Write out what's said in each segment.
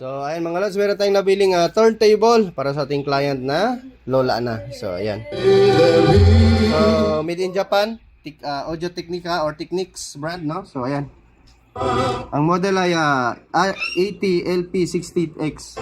So, ayan mga lods, meron tayong nabiling turntable para sa ating client na lola na. So, ayan. So, made in Japan, Audio Technica or Technics brand, no? So, ayan. Ang model ay 80LP60X.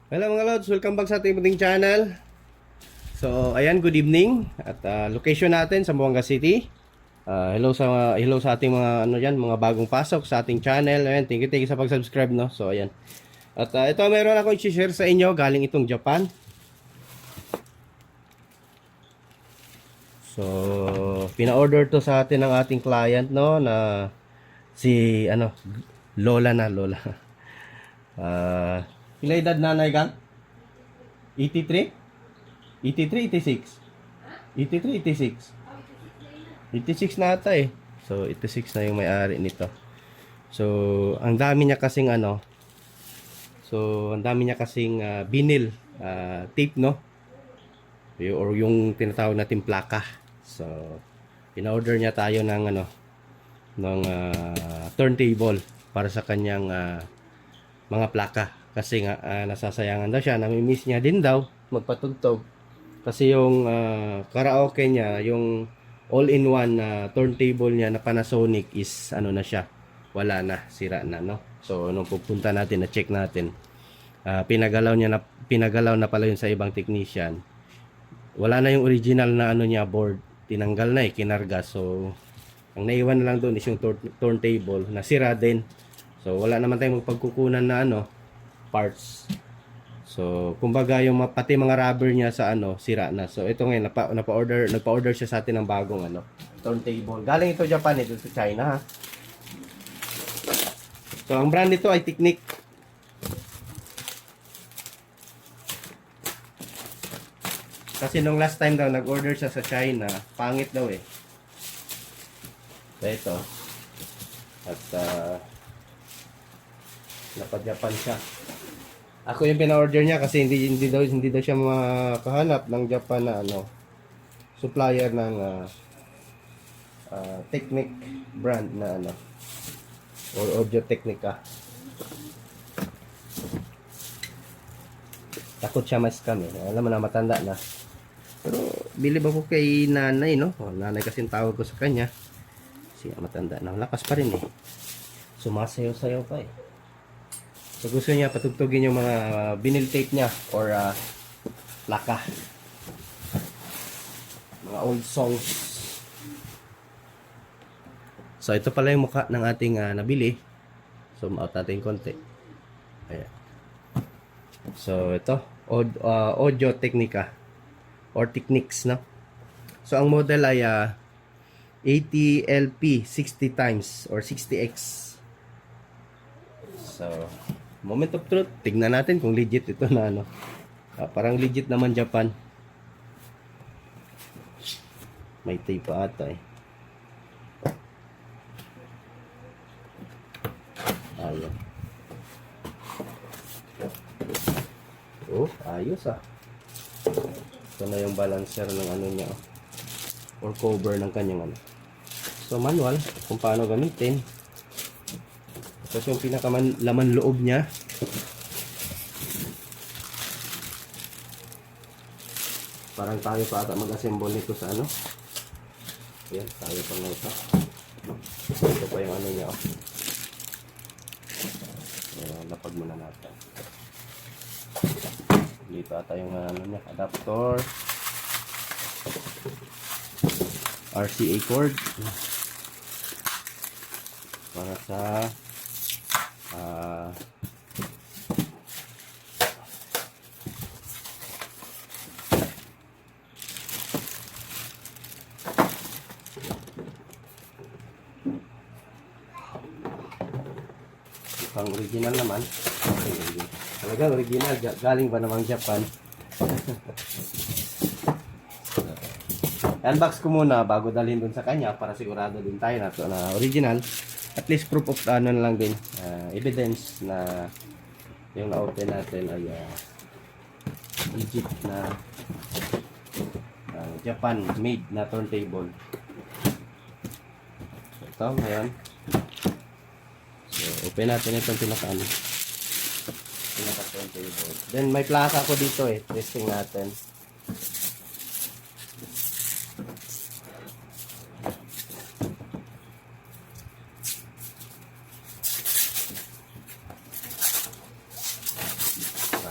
Hello mga lods, welcome back sa ating munting channel. So ayan, good evening. At location natin sa Buanga City. Hello sa ating mga mga bagong pasok sa ating channel. Ayan, thank you sa pag-subscribe, no. So ayan. At ito meron ako i-share sa inyo galing itong Japan. So pina-order to sa atin ng ating client, no, na si Lola. Ilang edad nanay kang? 83? 83, 86? 83, 86? 86 na ata eh. So, 86 na yung may-ari nito. So, ang dami niya kasing vinyl tape, no? Or yung tinatawag natin plaka. So, in-order niya tayo ng turntable para sa kanyang mga plaka. Kasi nga nasasayangan daw siya, nami-miss niya din daw magpatugtog. Kasi yung karaoke niya, yung all-in-one turntable niya na Panasonic is na siya, wala na, sira na, no. So nung pupunta natin, na check natin, pinagalaw na pala yun sa ibang technician. Wala na yung original na niya board, tinanggal na kinarga. So ang naiwan na lang doon is yung turntable na sira din. So wala naman tayong magpagkukunan na parts. So kumbaga yung pati mga rubber niya sa sira na. So ito ngayon nagpa-order siya sa atin ng bagong turntable. Galing ito Japan, ito sa China, ha. So ang brand nito ay Technic. Kasi nung last time daw nag-order siya sa China, pangit daw eh. So ito. At napa-Japan siya. Ako yung pina-order niya kasi hindi daw siya makahanap ng Japan na supplier ng Technic brand na or Audio Technica. Takot siya ma-scam eh. Alam mo na, matanda na. Pero bilib ako kay nanay, no? Nanay kasi tawag ko sa kanya. Siya matanda na. Lakas pa rin eh. Sumasayaw-sayaw pa eh. So gusto niya patugtugin yung mga vinyl tape niya or plaka, mga old songs. So ito pala yung mukha ng ating nabili. Zoom out natin konti. Ayan. So ito Audio Technica or Technics, no. So ang model ay 80LP 60 times or 60X. So moment of truth, tignan natin kung legit ito na parang legit naman Japan. May tape pa ata eh. Ayan. Oh, ayos ah. Ito na yung balancer ng niya or cover ng kanyang So manual kung paano gamitin. Tapos yung pinakalaman loob niya, parang tayo pa ata mag-assemble nito sa Ayan, tayo pa nga ito. Ito pa yung niya Ayan, lapag muna natin. Dito ata yung niya, adapter, RCA cord para sa pang original naman. Talagang original, galing ba namang Japan. Unbox ko muna bago dalhin dun sa kanya para sigurado din tayo na original. At least proof of na lang din, evidence na Yung na-open natin ay Egypt na Japan made na turntable. So, ito ngayon. So, open natin itong pinaka turntable. Then may plaka ko dito testing natin.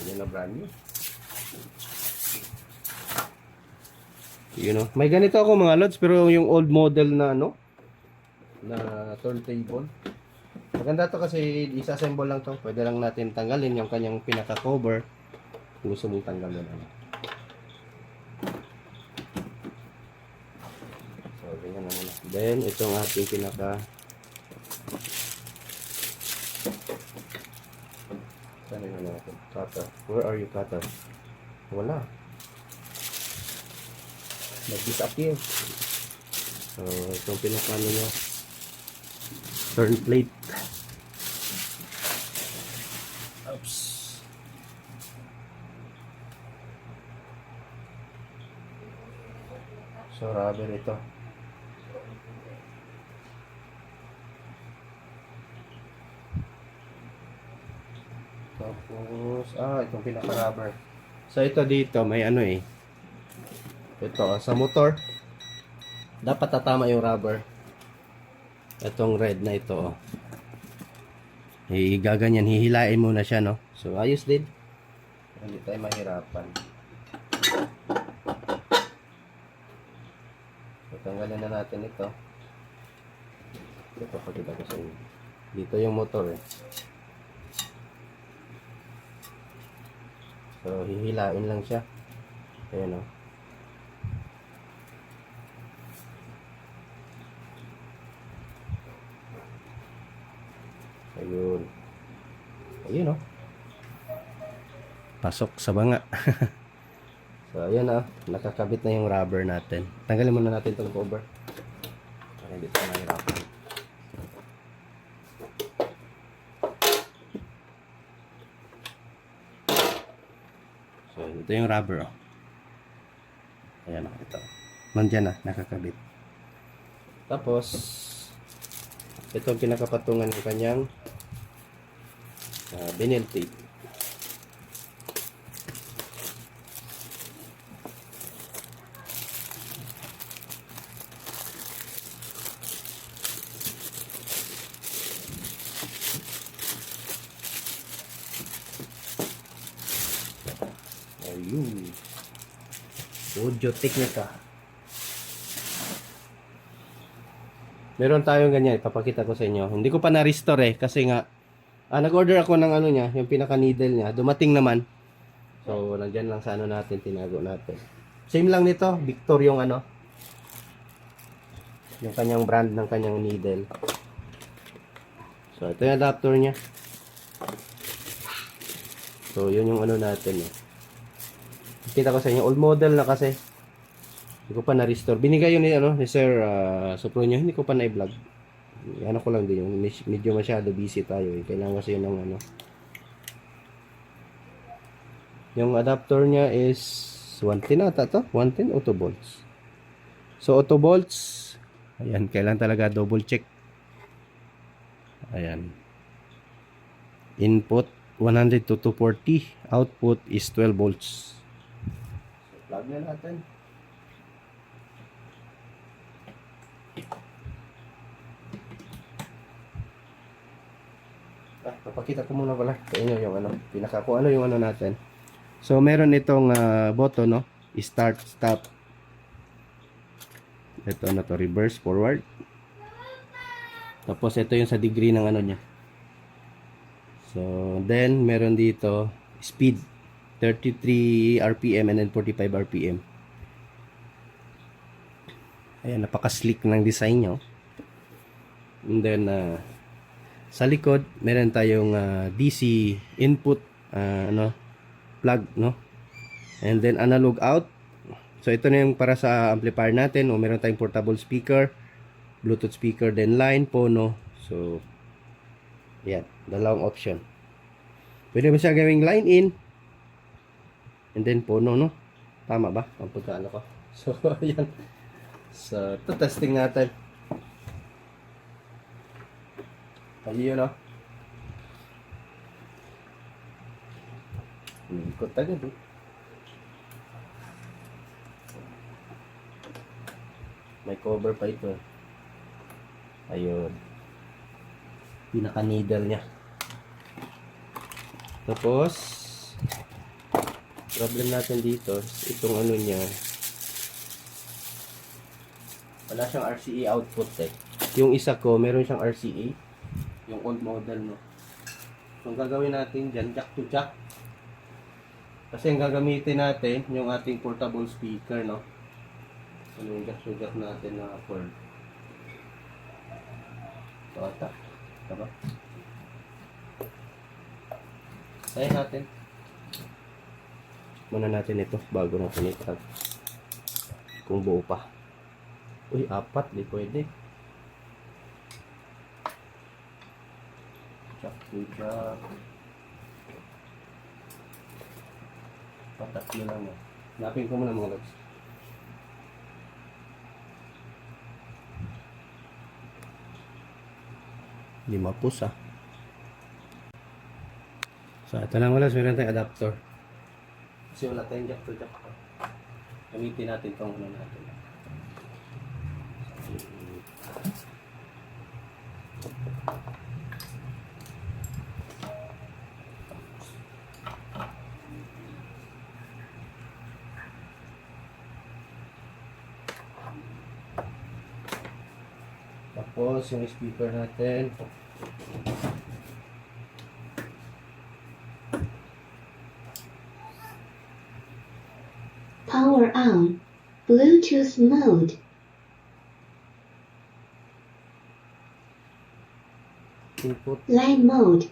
Yan na brand new. You know, may ganito ako mga lods, pero yung old model na na turntable. Maganda to kasi isa-assemble lang to. Pwede lang natin tanggalin yung kanyang pinaka-cover. Kung gusto mong tanggalin. So, ganyan na muna. Then, itong ating pinaka saan yung natin? Cutter. Where are you, cutter? Wala. Nag-disappear. So, itong pinaka niya turn plate. Oops. So, rubber ito. Tapos, itong pinaka-rubber. So, ito dito, may ito, sa motor, dapat tatama yung rubber. Itong red na ito, gaganyan, hihilain muna siya, no? So, ayos din. Hindi tayo mahirapan. So, tanggalin na natin ito. Ito, pakita ko sa inyo. Dito yung motor, So, hihilain lang siya. Ayan, Ayun. Ayun, pasok sa banga. So, ayan nakakabit na yung rubber natin. Tanggalin muna natin itong cover. Para hindi tayo mahirapan. So, ito yung rubber, Ayan, ito. Nandiyan nakakabit. Tapos, ito ang pinakapatungan ng kanyang vinyl tape. Ayun. Audio Technica. Meron tayong ganyan, ipapakita ko sa inyo. Hindi ko pa na-restore kasi nga nag-order ako ng niya, yung pinaka-needle niya. Dumating naman. So, nandiyan lang sa natin, tinago natin. Same lang nito, Victor yung yung kanyang brand ng kanyang needle. So, ito yung adapter niya. So, yun yung natin Kita ko sa inyo, old model na kasi. Hindi ko pa na-restore. Binigay yun ni Sir Sopronio, hindi ko pa na-vlog. Ko lang din yung medyo masyado busy tayo Kailangan kasi yun ng Yung adapter niya is 110 ata to? 110 auto volts. So auto volts, ayan, kailangan talaga double check. Ayan. Input 100 to 240, output is 12 volts. So plug na natin. Papakita ko muna pala sa inyo yung kung ano yung natin. So meron itong button start, stop. Ito na to, reverse, forward. Tapos ito yung sa degree ng niya. So then meron dito speed 33 RPM and then 45 RPM. Ayan, napaka-slick ng design nyo. And then sa likod, meron tayong DC input plug, And then analog out. So ito na yung para sa amplifier natin, meron tayong portable speaker, Bluetooth speaker, then line, phono. So yan, dalawang option. Pwede mo siya gawing line in. And then puno, no? Tama ba? Ang pagkaano ko. So, ayan. So, ito testing natin. Ayun, no? Ikot agad, eh. May cover pa ito. Ayun. Pinaka-needle niya. Tapos, problem natin dito, itong ano niya, wala siyang RCA output eh. Yung isa ko, meron siyang RCA. Yung old model, no? So, ang gagawin natin dyan, jack to jack. Kasi ang gagamitin natin, yung ating portable speaker, no? So, yung jack to jack natin na cord. Ito ata. Diba? Tayo natin. Muna natin ito bago natin itag. Kung buo pa. Uy, 4. Di pwede. Jack to jack. Patatlo lang mo. Hanapin ko muna mga logs. Hindi mapus ah. So, ito lang wala. Meron tayong adapter. Kasi wala tayong jack to jack. Gamitin natin itong ano natin. Tapos, yung speaker natin. Power on. Bluetooth mode. Input. Line mode.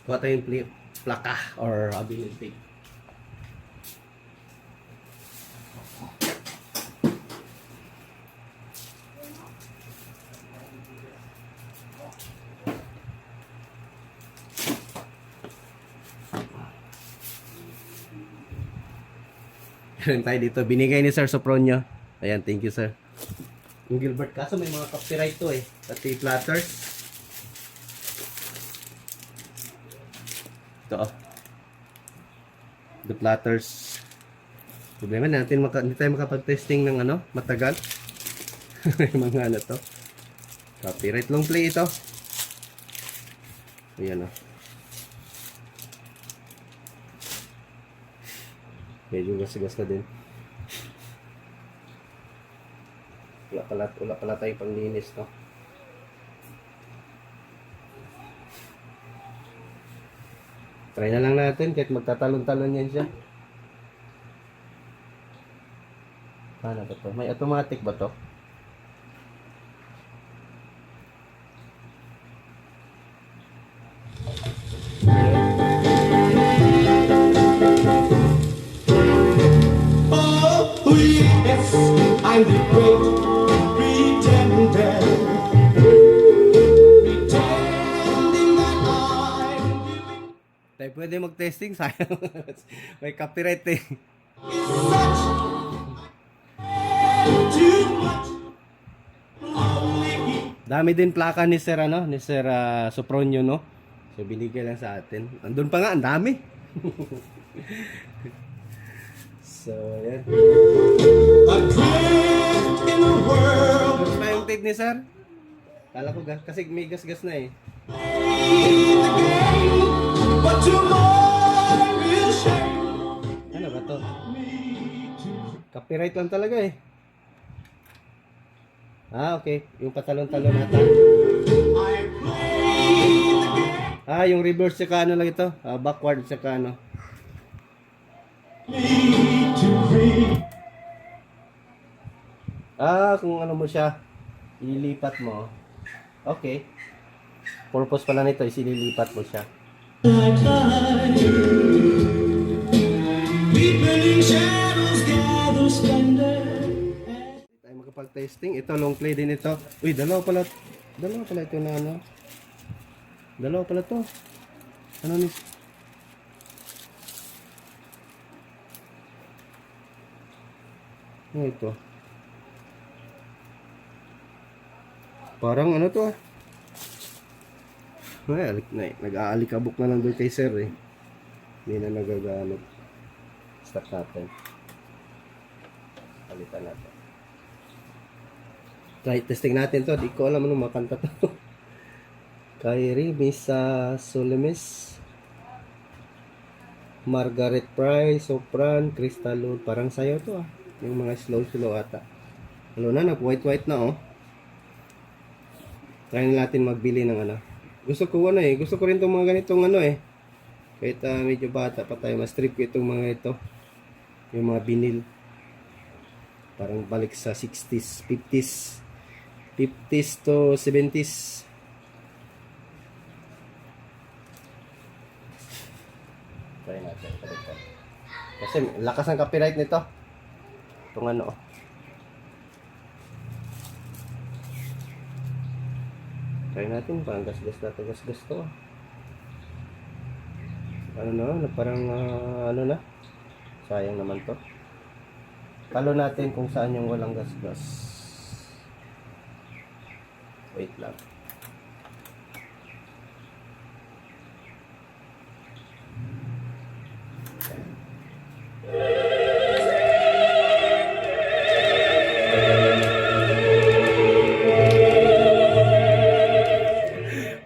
Kuha tayong plaka or ability. Meron tayo dito. Binigay ni Sir Sopronio. Ayan, thank you, sir. Yung Gilbert, kaso may mga copyright to eh. Pati platters. Ito, oh. The platters. Problema natin, hindi tayo makapag-testing ng ano, matagal. May mga ano to. Copyright long play ito. Ayan, oh. Medyo gas-gas na din. Wala pala tayong panglinis, no? Try na lang natin kahit magtatalon-talon yan siya. Ano ba to? May automatic ba to? Yes, I'm the great pretender, pretending that I'm giving Tayo pwede mag-testing, sayang. May copyright eh. such too much. Only Dami din plaka ni Sir, ano? Ni Sir Sopronio, no? So, binigay lang sa atin. Andun pa nga, ang dami. So, yan. adrift in the world, Gusto pa yung tape ni Sir? Kala ko gas, kasi may gas-gas na eh. play the game, but tomorrow will shame Ano ba to? me too. Copyright lang talaga eh. Ah, okay. Yung patalon-talon natin. I play the game, Yung reverse tsaka ano lang ito. Backward tsaka ano. me to free. Kung ano mo siya, ililipat mo. Okay. Purpose pala nito is ililipat mo siya. Deepening shadows gather splendor. Hindi tayo makapag-testing. Ito, long play din ito. Uy, dalawa pala ito na ano. Dalawa pala to. Ano ni? Ano ito? Parang ano to ah. Ay, nag-aalikabok na lang doon kay sir eh. Hindi na nagagamit. Start natin. Palitan natin. Try testing natin to. Di ko alam anong makanta to. Kyrie Misa Solemis, Margaret Price, Sopran, Crystal Lord. Parang sayo to ah. Yung mga slow ata. Ano na, nag-white na oh. Try natin magbili ng ano. Gusto ko rin itong mga ganitong ano eh. Kahit medyo bata pa tayo, mas trip ko itong mga ito. Yung mga vinyl. Parang balik sa 60s, 50s to 70s. Try natin. Kasi lakas ng copyright nito. Itong ano. Try natin. Parang gas-gas to. Ano na, parang ano na. Sayang naman to. Talo natin kung saan yung walang gas-gas. Wait lang.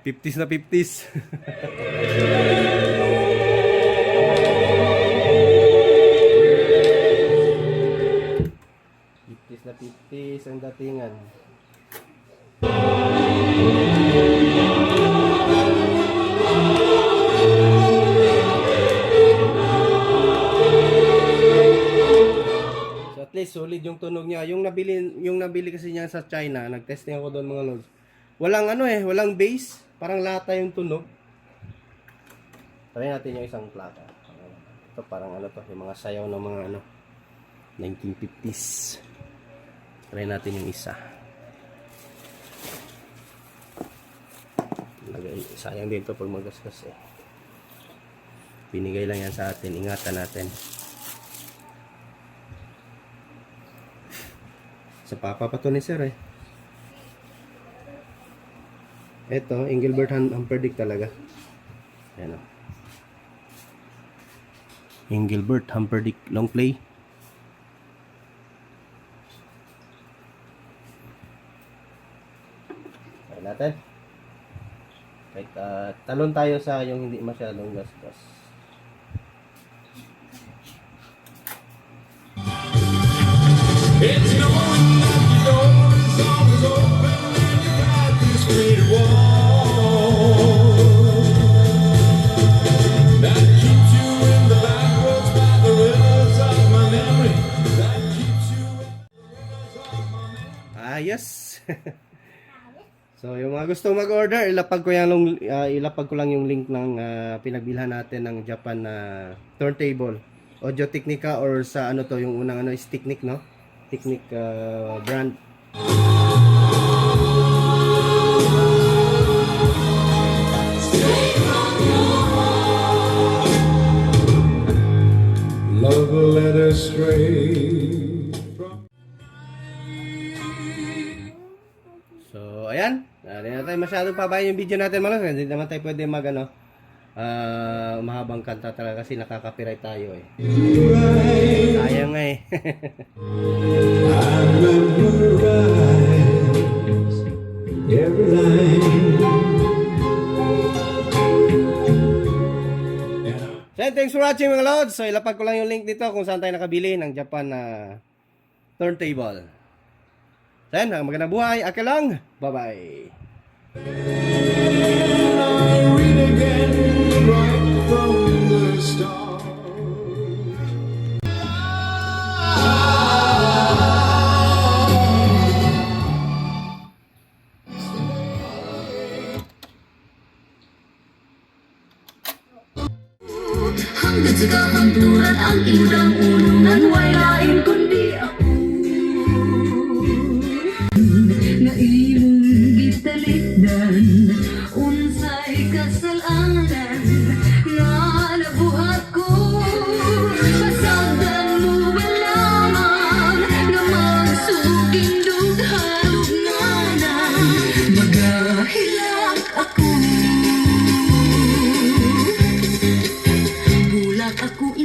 '50s na '50s. '50s ang datingan. So at least solid yung tunog niya. Yung nabili kasi niya sa China, nag-testing ako doon mga lods. Walang ano eh, walang bass, parang lata yung tunog. Try natin yung isang plaka. Ito parang ano to, yung mga sayaw ng mga ano 1950s. Try natin yung isa. Sayang din to pag magasgas eh. Binigay lang yan sa atin, ingatan natin. Sa papa pa to ni sir eh. Ito, Engelbert Humperdinck talaga. Ayan o. Engelbert Humperdinck long play. Try natin. Kahit talon tayo sa yung hindi masyadong gas-gas. It's knowing that the door is always open when you got this great wall that keeps you in the backwards by the rivers of my memory. That keeps you in the rivers of my memory. Yes. So, yung mga gusto mag-order, ilapag ko lang yung link ng pinagbilhan natin ng Japan na turntable. Audio Technica or sa ano to, yung unang ano is Technic, no? Technic brand. Love led astray. So, ayan. Hindi na tayo masyadong pabayan yung video natin, malas. Hindi naman tayo pwede mag, mahabang kanta talaga kasi nakaka-copyright tayo eh. Sayang nga eh. I memorize every line. So, thanks for watching mga lods. So, ilapag ko lang yung link dito kung saan tayo nakabili ng Japan na turntable. So, yan. Magandang buhay. Ake lang. Bye-bye. I read again right from the start. Hanggang sa kahanturan ang imudang ulungan, way lain kundi ako nga imong gitalikdan, unsay kasalanan Ako